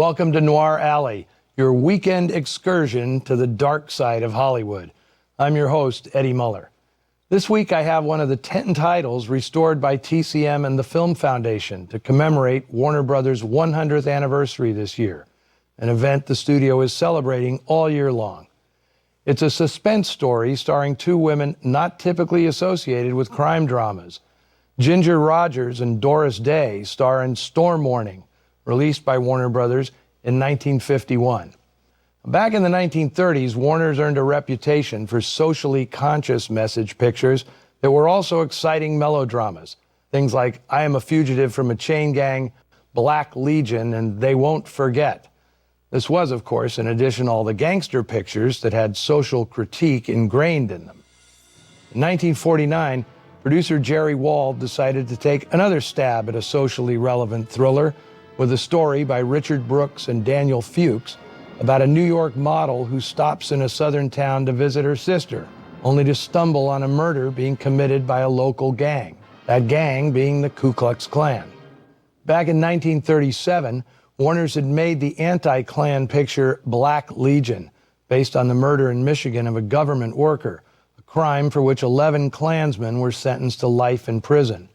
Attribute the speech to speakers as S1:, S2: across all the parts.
S1: welcome to Noir Alley, your weekend excursion to the dark side of Hollywood. I'm your host, Eddie Muller. This week I have one of the 10 titles restored by TCM and the Film Foundation to commemorate Warner Brothers' 100th anniversary this year, an event the studio is celebrating all year long. It's a suspense story starring two women not typically associated with crime dramas. Ginger Rogers and Doris Day star in Storm Warning, released by Warner Brothers in 1951. Back in the 1930s, Warner's earned a reputation for socially conscious message pictures that were also exciting melodramas. Things like I Am a Fugitive from a Chain Gang, Black Legion, and They Won't Forget. This was, of course, in addition to all the gangster pictures that had social critique ingrained in them. In 1949, producer Jerry Wald decided to take another stab at a socially relevant thriller with a story by Richard Brooks and Daniel Fuchs about a New York model who stops in a southern town to visit her sister, only to stumble on a murder being committed by a local gang, that gang being the Ku Klux Klan. Back in 1937, Warner's had made the anti-Klan picture Black Legion, based on the murder in Michigan of a government worker, a crime for which 11 Klansmen were sentenced to life in prison.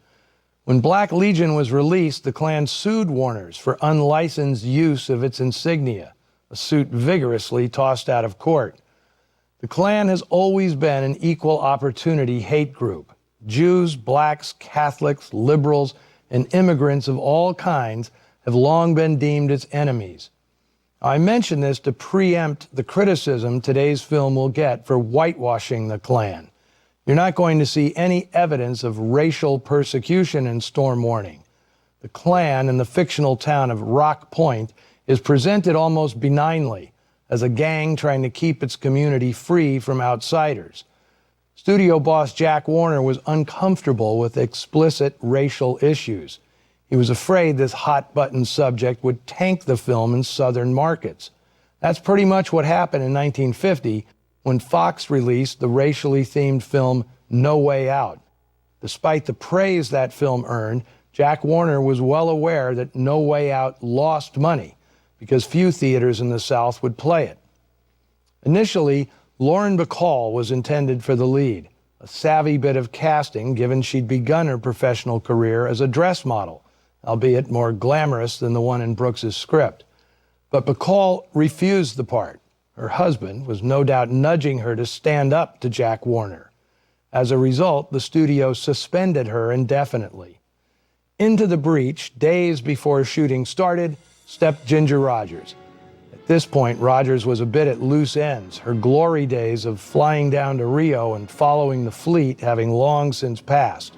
S1: When Black Legion was released, the Klan sued Warner's for unlicensed use of its insignia, a suit vigorously tossed out of court. The Klan has always been an equal opportunity hate group. Jews, blacks, Catholics, liberals, and immigrants of all kinds have long been deemed its enemies. I mention this to preempt the criticism today's film will get for whitewashing the Klan. You're not going to see any evidence of racial persecution in Storm Warning. The Klan in the fictional town of Rock Point is presented almost benignly as a gang trying to keep its community free from outsiders. Studio boss Jack Warner was uncomfortable with explicit racial issues. He was afraid this hot-button subject would tank the film in southern markets. That's pretty much what happened in 1950 when Fox released the racially themed film No Way Out. Despite the praise that film earned, Jack Warner was well aware that No Way Out lost money because few theaters in the South would play it. Initially, Lauren Bacall was intended for the lead, a savvy bit of casting given she'd begun her professional career as a dress model, albeit more glamorous than the one in Brooks's script. But Bacall refused the part. Her husband was no doubt nudging her to stand up to Jack Warner. As a result, the studio suspended her indefinitely. Into the breach, days before shooting started, stepped Ginger Rogers. At this point, Rogers was a bit at loose ends, her glory days of flying down to Rio and following the fleet having long since passed.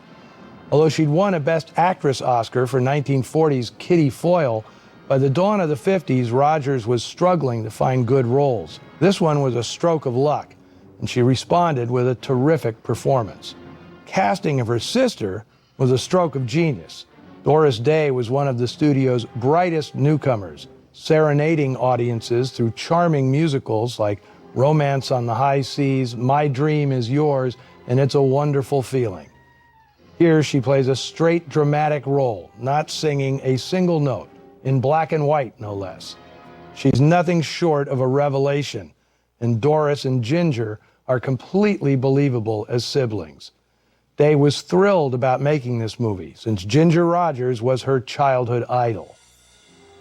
S1: Although she'd won a Best Actress Oscar for 1940's Kitty Foyle, by the dawn of the 50s, Rogers was struggling to find good roles. This one was a stroke of luck, and she responded with a terrific performance. Casting of her sister was a stroke of genius. Doris Day was one of the studio's brightest newcomers, serenading audiences through charming musicals like Romance on the High Seas, My Dream is Yours, and It's a Wonderful Feeling. Here she plays a straight dramatic role, not singing a single note, in black and white, no less. She's nothing short of a revelation, and Doris and Ginger are completely believable as siblings. Day was thrilled about making this movie, since Ginger Rogers was her childhood idol.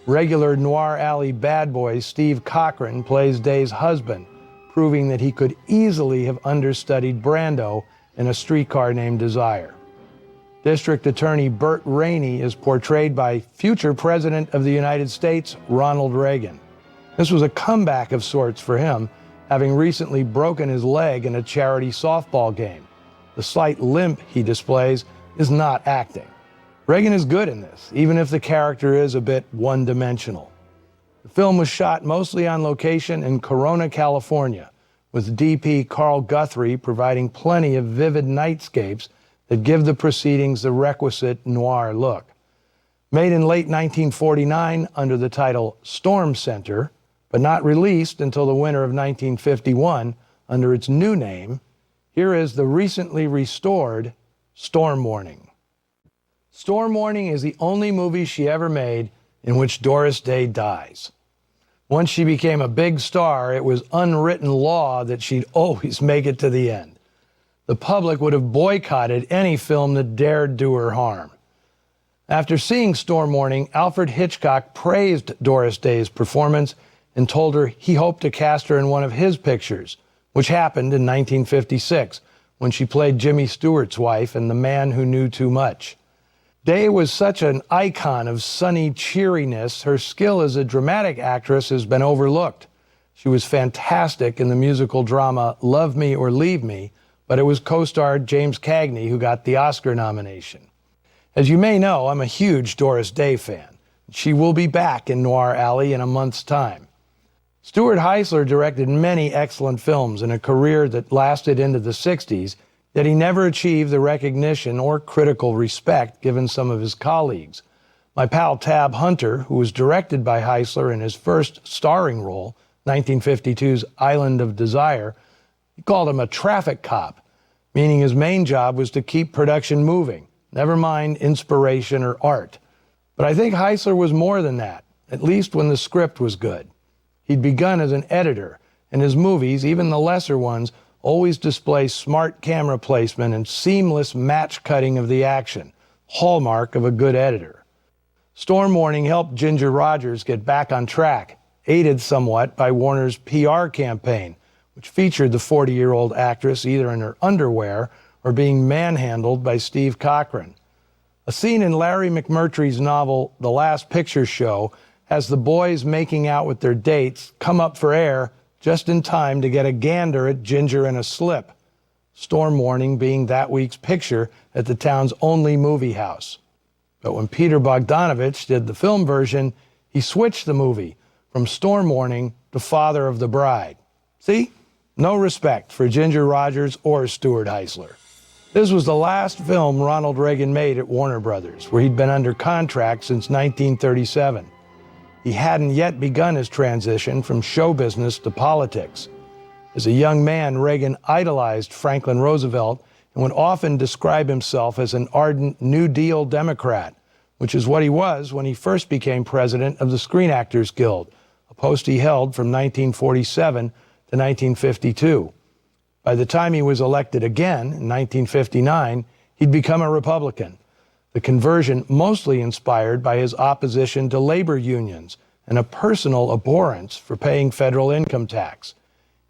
S1: Regular Noir Alley bad boy Steve Cochran plays Day's husband, proving that he could easily have understudied Brando in A Streetcar Named Desire. District Attorney Burt Rainey is portrayed by future President of the United States, Ronald Reagan. This was a comeback of sorts for him, having recently broken his leg in a charity softball game. The slight limp he displays is not acting. Reagan is good in this, even if the character is a bit one-dimensional. The film was shot mostly on location in Corona, California, with DP Carl Guthrie providing plenty of vivid nightscapes that give the proceedings the requisite noir look. Made in late 1949 under the title Storm Center, but not released until the winter of 1951 under its new name, here is the recently restored Storm Warning. Storm Warning is the only movie she ever made in which Doris Day dies. Once she became a big star, it was unwritten law that she'd always make it to the end. The public would have boycotted any film that dared do her harm. After seeing Storm Warning, Alfred Hitchcock praised Doris Day's performance and told her he hoped to cast her in one of his pictures, which happened in 1956, when she played Jimmy Stewart's wife in The Man Who Knew Too Much. Day was such an icon of sunny cheeriness, her skill as a dramatic actress has been overlooked. She was fantastic in the musical drama Love Me or Leave Me, but it was co-star James Cagney who got the Oscar nomination. As you may know, I'm a huge Doris Day fan. She will be back in Noir Alley in a month's time. Stuart Heisler directed many excellent films in a career that lasted into the 60s, yet he never achieved the recognition or critical respect given some of his colleagues. My pal Tab Hunter, who was directed by Heisler in his first starring role, 1952's Island of Desire, he called him a traffic cop, meaning his main job was to keep production moving, never mind inspiration or art. But I think Heisler was more than that, at least when the script was good. He'd begun as an editor, and his movies, even the lesser ones, always display smart camera placement and seamless match cutting of the action, hallmark of a good editor. Storm Warning helped Ginger Rogers get back on track, aided somewhat by Warner's PR campaign, which featured the 40-year-old actress either in her underwear or being manhandled by Steve Cochran. A scene in Larry McMurtry's novel The Last Picture Show has the boys making out with their dates come up for air just in time to get a gander at Ginger in a slip, Storm Warning being that week's picture at the town's only movie house. But when Peter Bogdanovich did the film version, he switched the movie from Storm Warning to Father of the Bride. See? No respect for Ginger Rogers or Stuart Heisler. This was the last film Ronald Reagan made at Warner Brothers, where he'd been under contract since 1937. He hadn't yet begun his transition from show business to politics. As a young man, Reagan idolized Franklin Roosevelt and would often describe himself as an ardent New Deal Democrat, which is what he was when he first became president of the Screen Actors Guild, a post he held from 1947 to 1952. By the time he was elected again in 1959, he'd become a Republican. The conversion mostly inspired by his opposition to labor unions and a personal abhorrence for paying federal income tax.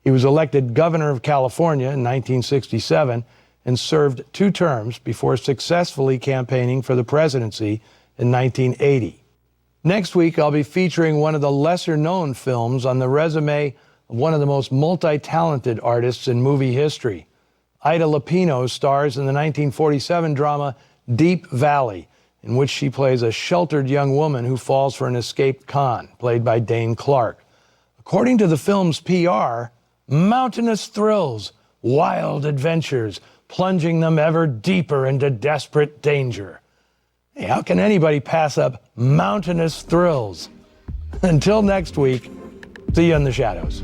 S1: He was elected governor of California in 1967 and served 2 terms before successfully campaigning for the presidency in 1980. Next week, I'll be featuring one of the lesser-known films on the resume of one of the most multi-talented artists in movie history. Ida Lupino stars in the 1947 drama Deep Valley, in which she plays a sheltered young woman who falls for an escaped con, played by Dane Clark. According to the film's PR, mountainous thrills, wild adventures, plunging them ever deeper into desperate danger. Hey, how can anybody pass up mountainous thrills? Until next week, see you in the shadows.